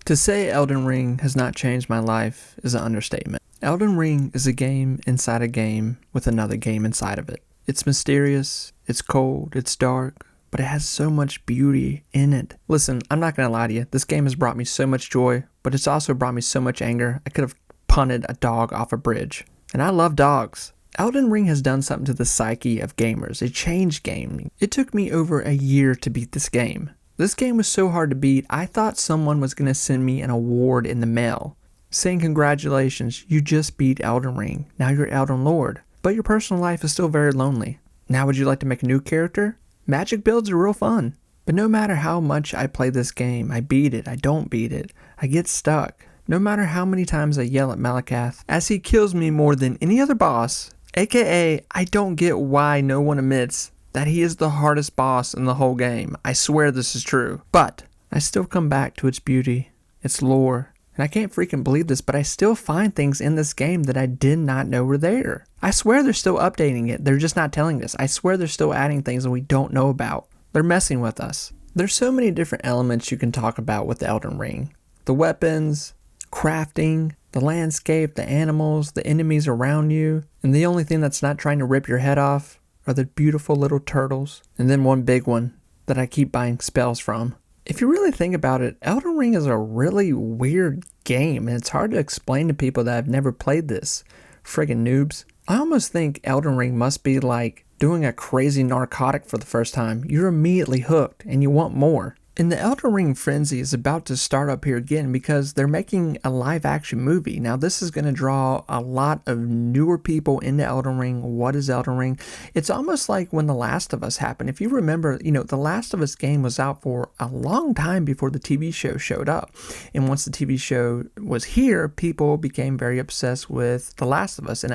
To say Elden Ring has not changed my life is an understatement. Elden Ring is a game inside a game with another game inside of it. It's mysterious, it's cold, it's dark, but it has so much beauty in it. Listen, I'm not gonna lie to you, this game has brought me so much joy, but it's also brought me so much anger. I could have punted a dog off a bridge. And I love dogs. Elden Ring has done something to the psyche of gamers. It changed gaming. It took me over a year to beat this game. This game was so hard to beat, I thought someone was going to send me an award in the mail, saying congratulations, you just beat Elden Ring, now you're Elden Lord, but your personal life is still very lonely. Now would you like to make a new character? Magic builds are real fun, but no matter how much I play this game, I beat it, I don't beat it, I get stuck. No matter how many times I yell at Malakath, as he kills me more than any other boss, aka I don't get why no one admits that he is the hardest boss in the whole game. I swear this is true. But I still come back to its beauty, its lore, and I can't freaking believe this, but I still find things in this game that I did not know were there. I swear they're still updating it. They're just not telling us. I swear they're still adding things that we don't know about. They're messing with us. There's so many different elements you can talk about with the Elden Ring. The weapons, crafting, the landscape, the animals, the enemies around you, and the only thing that's not trying to rip your head off are the beautiful little turtles, and then one big one that I keep buying spells from. If you really think about it, Elden Ring is a really weird game, and it's hard to explain to people that have never played this. Friggin' noobs. I almost think Elden Ring must be like doing a crazy narcotic for the first time. You're immediately hooked, and you want more. And the Elden Ring frenzy is about to start up here again because they're making a live action movie. Now this is going to draw a lot of newer people into Elden Ring. What is Elden Ring? It's almost like when The Last of Us happened. If you remember, The Last of Us game was out for a long time before the TV show showed up. And once the TV show was here, people became very obsessed with The Last of Us, and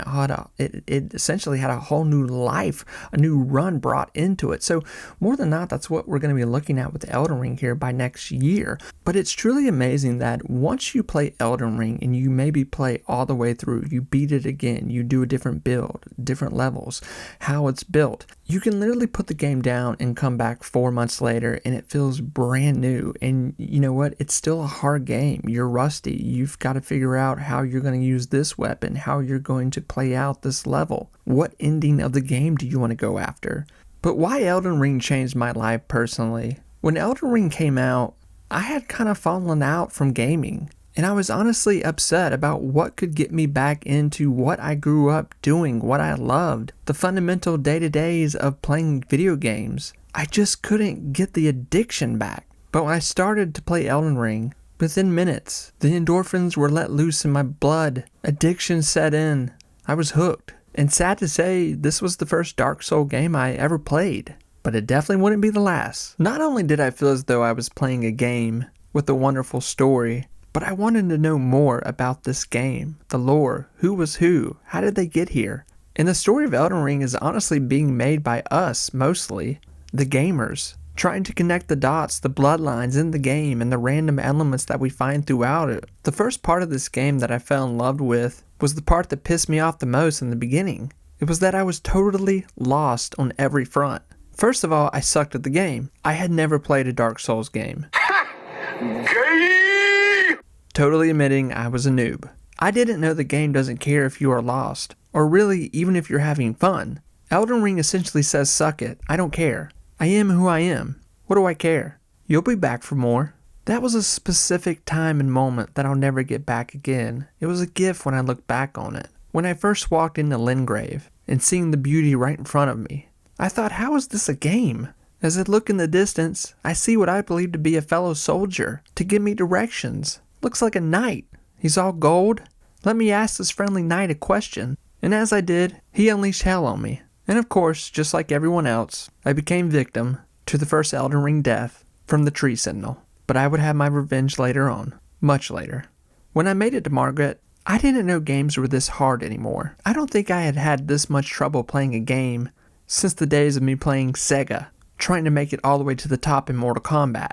it essentially had a whole new life, a new run brought into it. So more than not, that's what we're going to be looking at with the Elden Ring here by next year. But it's truly amazing that once you play Elden Ring and you maybe play all the way through, you beat it again, you do a different build, different levels, how it's built, you can literally put the game down and come back 4 months later and it feels brand new. And you know what? It's still a hard game. You're rusty. You've got to figure out how you're going to use this weapon, how you're going to play out this level. What ending of the game do you want to go after? But why Elden Ring changed my life personally? When Elden Ring came out, I had kind of fallen out from gaming, and I was honestly upset about what could get me back into what I grew up doing, what I loved, the fundamental day-to-days of playing video games. I just couldn't get the addiction back. But when I started to play Elden Ring, within minutes, the endorphins were let loose in my blood. Addiction set in. I was hooked. And sad to say, this was the first Dark Souls game I ever played. But it definitely wouldn't be the last. Not only did I feel as though I was playing a game with a wonderful story, but I wanted to know more about this game, the lore, who was who, how did they get here? And the story of Elden Ring is honestly being made by us, mostly, the gamers, trying to connect the dots, the bloodlines in the game, and the random elements that we find throughout it. The first part of this game that I fell in love with was the part that pissed me off the most in the beginning. It was that I was totally lost on every front. First of all, I sucked at the game. I had never played a Dark Souls game. Totally admitting I was a noob. I didn't know the game doesn't care if you are lost, or really even if you're having fun. Elden Ring essentially says suck it, I don't care. I am who I am. What do I care? You'll be back for more. That was a specific time and moment that I'll never get back again. It was a gift when I look back on it. When I first walked into Lingrave and seeing the beauty right in front of me, I thought, how is this a game? As I look in the distance, I see what I believe to be a fellow soldier to give me directions. Looks like a knight. He's all gold. Let me ask this friendly knight a question. And as I did, he unleashed hell on me. And of course, just like everyone else, I became victim to the first Elden Ring death from the Tree Sentinel. But I would have my revenge later on. Much later. When I made it to Margaret, I didn't know games were this hard anymore. I don't think I had had this much trouble playing a game since the days of me playing Sega, trying to make it all the way to the top in Mortal Kombat.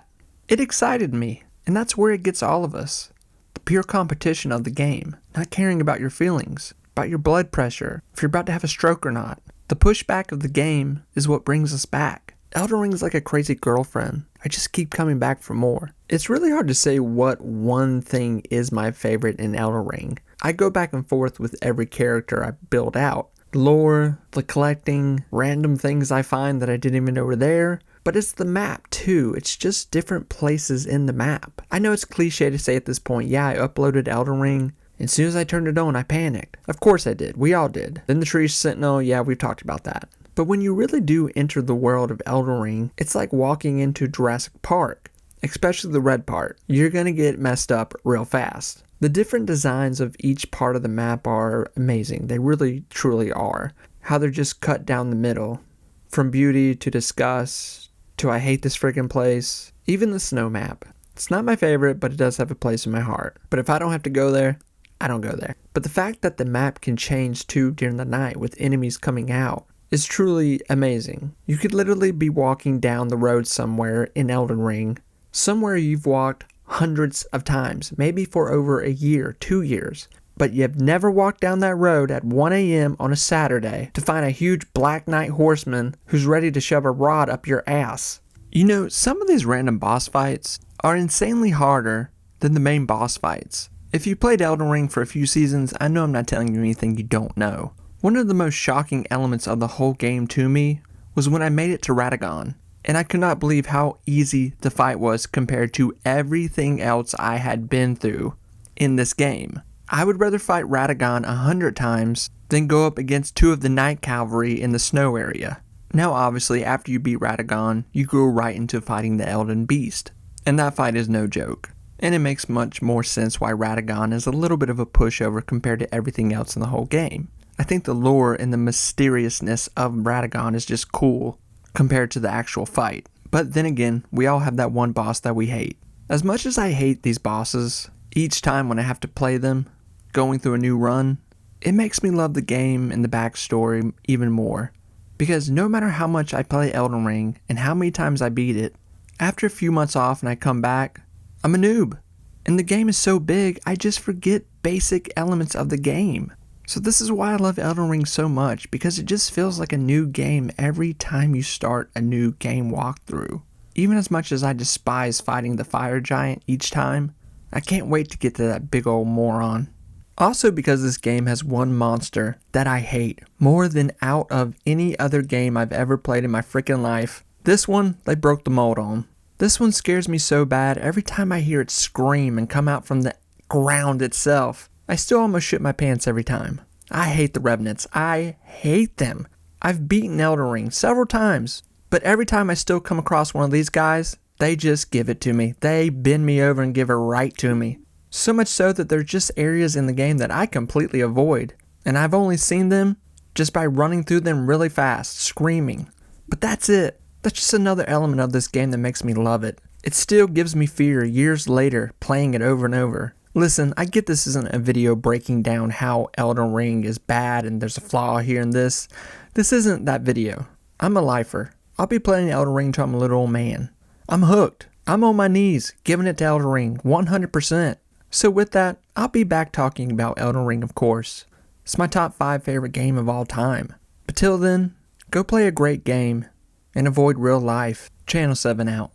It excited me, and that's where it gets all of us. The pure competition of the game, not caring about your feelings, about your blood pressure, if you're about to have a stroke or not. The pushback of the game is what brings us back. Elden Ring is like a crazy girlfriend. I just keep coming back for more. It's really hard to say what one thing is my favorite in Elden Ring. I go back and forth with every character I build out. Lore, the collecting, random things I find that I didn't even know were there. But it's the map too. It's just different places in the map. I know it's cliche to say at this point, yeah, I uploaded Elden Ring. As soon as I turned it on, I panicked. Of course I did. We all did. Then the Tree Sentinel, yeah, we've talked about that. But when you really do enter the world of Elden Ring, it's like walking into Jurassic Park, especially the red part. You're gonna get messed up real fast. The different designs of each part of the map are amazing. They really, truly are. How they're just cut down the middle. From beauty to disgust to I hate this freaking place. Even the snow map. It's not my favorite, but it does have a place in my heart. But if I don't have to go there, I don't go there. But the fact that the map can change too during the night with enemies coming out is truly amazing. You could literally be walking down the road somewhere in Elden Ring, somewhere you've walked hundreds of times, maybe for over a year, 2 years, but you've never walked down that road at 1 a.m. on a Saturday to find a huge Black Knight horseman who's ready to shove a rod up your ass. You know, some of these random boss fights are insanely harder than the main boss fights. If you played Elden Ring for a few seasons, I know I'm not telling you anything you don't know. One of the most shocking elements of the whole game to me was when I made it to Radagon, and I could not believe how easy the fight was compared to everything else I had been through in this game. I would rather fight Radagon 100 times than go up against 2 of the Night Cavalry in the snow area. Now obviously after you beat Radagon, you go right into fighting the Elden Beast, and that fight is no joke. And it makes much more sense why Radagon is a little bit of a pushover compared to everything else in the whole game. I think the lore and the mysteriousness of Radagon is just cool compared to the actual fight. But then again, we all have that one boss that we hate. As much as I hate these bosses, each time when I have to play them, going through a new run, it makes me love the game and the backstory even more. Because no matter how much I play Elden Ring and how many times I beat it, after a few months off and I come back, I'm a noob. And the game is so big, I just forget basic elements of the game. So this is why I love Elden Ring so much, because it just feels like a new game every time you start a new game walkthrough. Even as much as I despise fighting the fire giant each time, I can't wait to get to that big old moron. Also because this game has one monster that I hate more than out of any other game I've ever played in my freaking life. This one, they broke the mold on. This one scares me so bad every time I hear it scream and come out from the ground itself. I still almost shit my pants every time. I hate the Revenants. I hate them. I've beaten Elden Ring several times, but every time I still come across one of these guys, they just give it to me. They bend me over and give it right to me. So much so that there's just areas in the game that I completely avoid, and I've only seen them just by running through them really fast, screaming. But that's it. That's just another element of this game that makes me love it. It still gives me fear years later playing it over and over. Listen, I get this isn't a video breaking down how Elden Ring is bad and there's a flaw here and this. This isn't that video. I'm a lifer. I'll be playing Elden Ring till I'm a little old man. I'm hooked. I'm on my knees, giving it to Elden Ring 100%. So with that, I'll be back talking about Elden Ring, of course. It's my top 5 favorite game of all time. But till then, go play a great game and avoid real life. Channel 7 out.